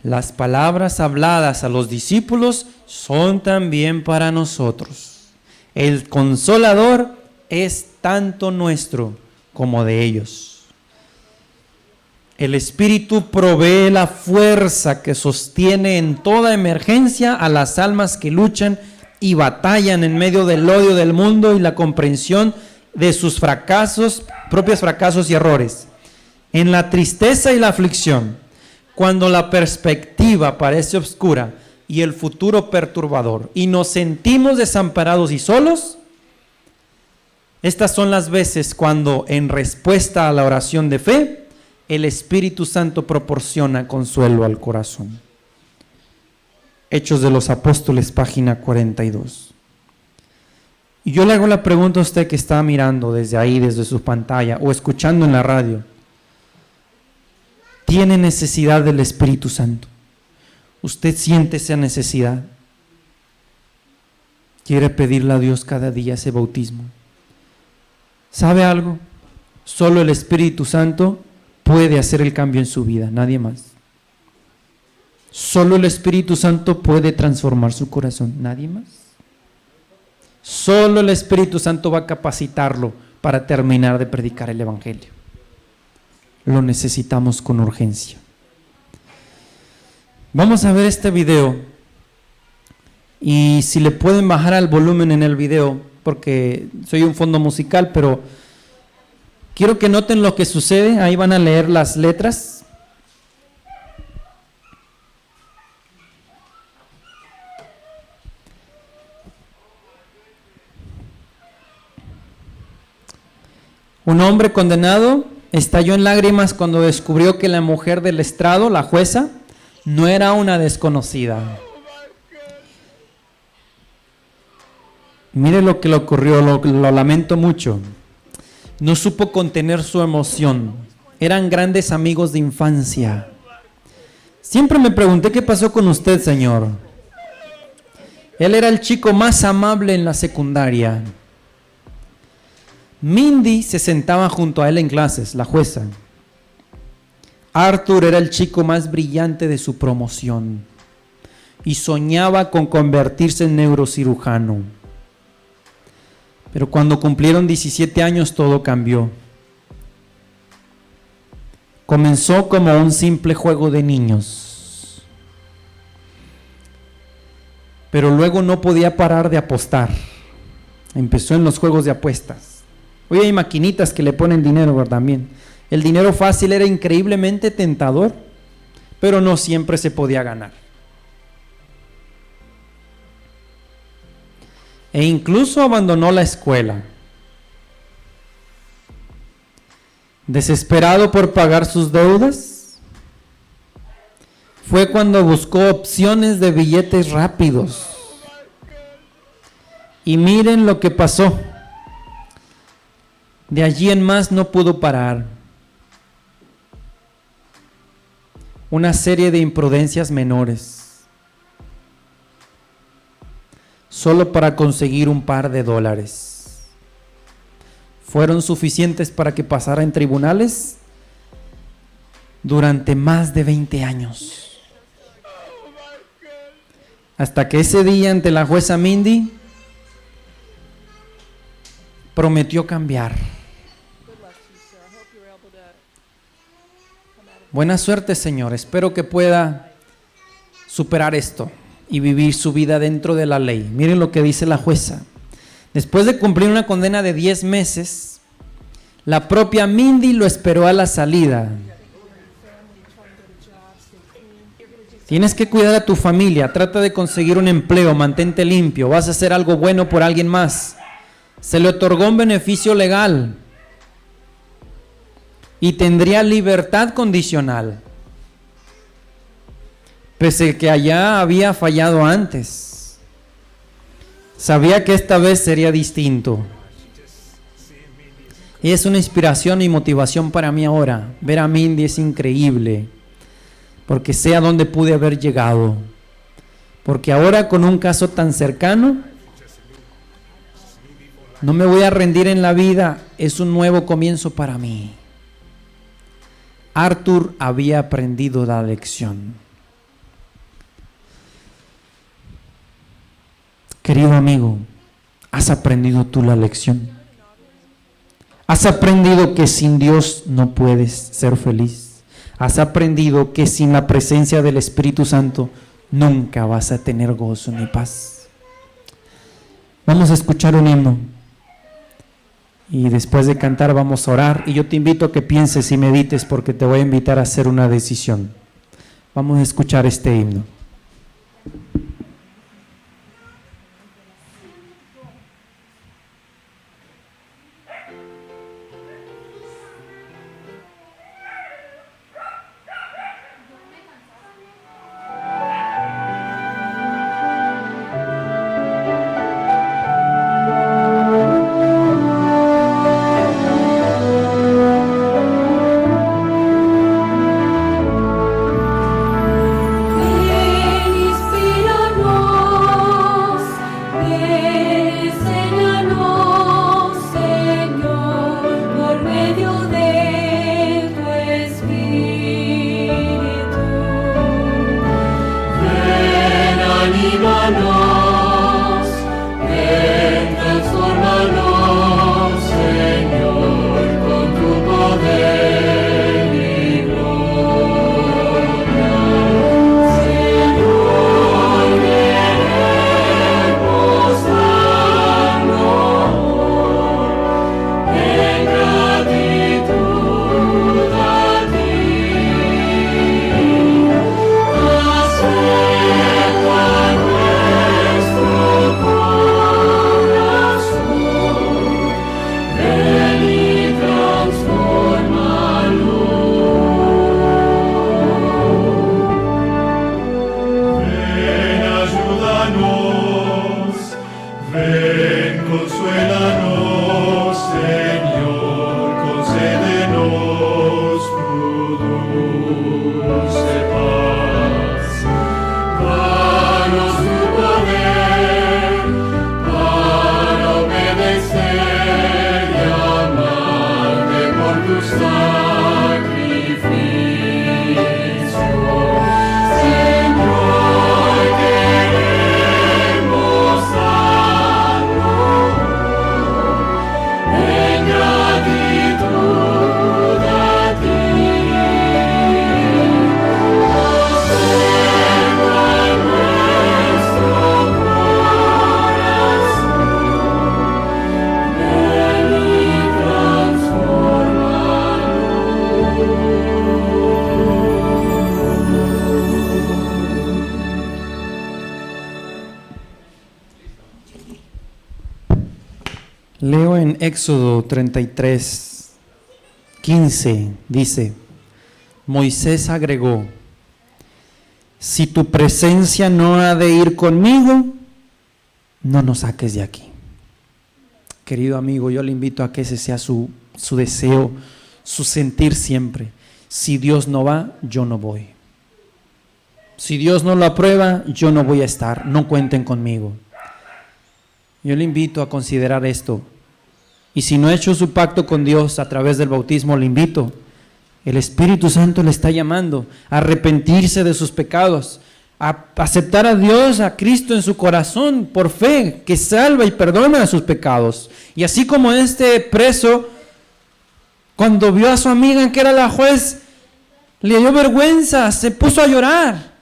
Las palabras habladas a los discípulos son también para nosotros. El Consolador es tanto nuestro como de ellos. El Espíritu provee la fuerza que sostiene en toda emergencia a las almas que luchan y batallan en medio del odio del mundo y la comprensión de sus fracasos, propios fracasos y errores. En la tristeza y la aflicción, cuando la perspectiva parece oscura y el futuro perturbador y nos sentimos desamparados y solos, estas son las veces cuando, en respuesta a la oración de fe, el Espíritu Santo proporciona consuelo al corazón. Hechos de los Apóstoles, página 42. Y yo le hago la pregunta a usted que está mirando desde ahí, desde su pantalla, o escuchando en la radio. ¿Tiene necesidad del Espíritu Santo? ¿Usted siente esa necesidad? ¿Quiere pedirle a Dios cada día ese bautismo? ¿Sabe algo? Solo el Espíritu Santo puede hacer el cambio en su vida, nadie más. Solo el Espíritu Santo puede transformar su corazón, nadie más. Solo el Espíritu Santo va a capacitarlo para terminar de predicar el Evangelio. Lo necesitamos con urgencia. Vamos a ver este video y si le pueden bajar al volumen en el video, porque soy un fondo musical, pero quiero que noten lo que sucede. Ahí van a leer las letras. Un hombre condenado estalló en lágrimas cuando descubrió que la mujer del estrado, la jueza, no era una desconocida. Mire lo que le ocurrió, lo lamento mucho. No supo contener su emoción. Eran grandes amigos de infancia. Siempre me pregunté qué pasó con usted, señor. Él era el chico más amable en la secundaria. Mindy se sentaba junto a él en clases, la jueza. Arthur era el chico más brillante de su promoción y soñaba con convertirse en neurocirujano. Pero cuando cumplieron 17 años todo cambió. Comenzó como un simple juego de niños, pero luego no podía parar de apostar. Empezó en los juegos de apuestas. Hoy hay maquinitas que le ponen dinero, ¿verdad? También. El dinero fácil era increíblemente tentador, pero no siempre se podía ganar. E incluso abandonó la escuela. Desesperado por pagar sus deudas, fue cuando buscó opciones de billetes rápidos. Y miren lo que pasó. De allí en más no pudo parar. Una serie de imprudencias menores, solo para conseguir un par de dólares, fueron suficientes para que pasara en tribunales durante más de 20 años. Hasta que ese día ante la jueza Mindy prometió cambiar. Buena suerte, Señor. Espero que pueda superar esto y vivir su vida dentro de la ley. Miren lo que dice la jueza. Después de cumplir una condena de 10 meses, la propia Mindy lo esperó a la salida. Tienes que cuidar a tu familia, trata de conseguir un empleo, mantente limpio, vas a hacer algo bueno por alguien más. Se le otorgó un beneficio legal y tendría libertad condicional, pese a que allá había fallado antes. Sabía que esta vez sería distinto. Y es una inspiración y motivación para mí ahora. Ver a Mindy es increíble, porque sé a dónde pude haber llegado. Porque ahora, con un caso tan cercano, no me voy a rendir en la vida, es un nuevo comienzo para mí. Arthur había aprendido la lección. Querido amigo, ¿has aprendido tú la lección? ¿Has aprendido que sin Dios no puedes ser feliz? ¿Has aprendido que sin la presencia del Espíritu Santo nunca vas a tener gozo ni paz? Vamos a escuchar un himno y después de cantar vamos a orar, y yo te invito a que pienses y medites, porque te voy a invitar a hacer una decisión. Vamos a escuchar este himno. Leo en Éxodo 33, 15, dice: Moisés agregó: si tu presencia no ha de ir conmigo, no nos saques de aquí. Querido amigo, yo le invito a que ese sea su deseo, su sentir siempre. Si Dios no va, yo no voy. Si Dios no lo aprueba, yo no voy a estar, no cuenten conmigo. Yo le invito a considerar esto. Y si no ha hecho su pacto con Dios a través del bautismo, le invito. El Espíritu Santo le está llamando a arrepentirse de sus pecados, a aceptar a Dios, a Cristo en su corazón por fe, que salva y perdona sus pecados. Y así como este preso, cuando vio a su amiga que era la juez, le dio vergüenza, se puso a llorar.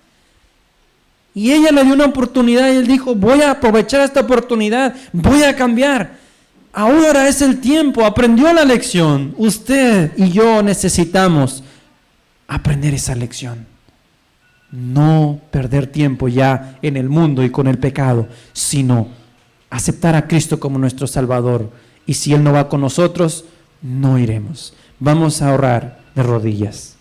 Y ella le dio una oportunidad y él dijo: voy a aprovechar esta oportunidad, voy a cambiar. Ahora es el tiempo, aprendió la lección. Usted y yo necesitamos aprender esa lección. no perder tiempo ya en el mundo y con el pecado, sino aceptar a Cristo como nuestro Salvador. Y si Él no va con nosotros, no iremos. Vamos a orar de rodillas.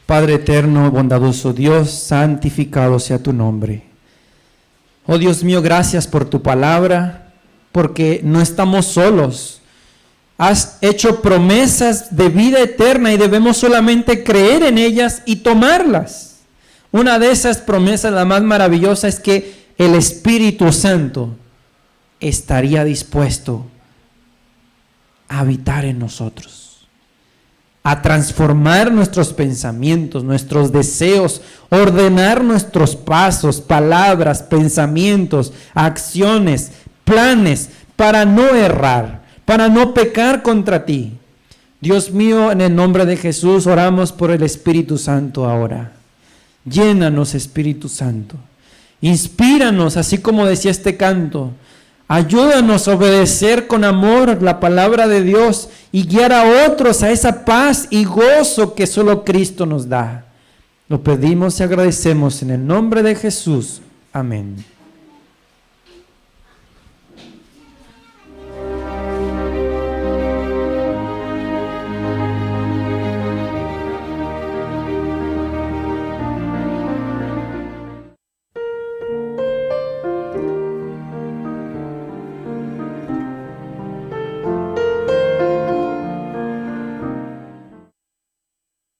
Padre eterno, bondadoso Dios, santificado sea tu nombre. Oh Dios mío, gracias por tu palabra, porque no estamos solos. Has hecho promesas de vida eterna y debemos solamente creer en ellas y tomarlas. Una de esas promesas, la más maravillosa, es que el Espíritu Santo estaría dispuesto a habitar en nosotros, a transformar nuestros pensamientos, nuestros deseos, ordenar nuestros pasos, palabras, pensamientos, acciones, planes, para no errar, para no pecar contra ti. Dios mío, en el nombre de Jesús oramos por el Espíritu Santo ahora. Llénanos, Espíritu Santo. Inspíranos, así como decía este canto. Ayúdanos a obedecer con amor la palabra de Dios y guiar a otros a esa paz y gozo que solo Cristo nos da. Lo pedimos y agradecemos en el nombre de Jesús. Amén.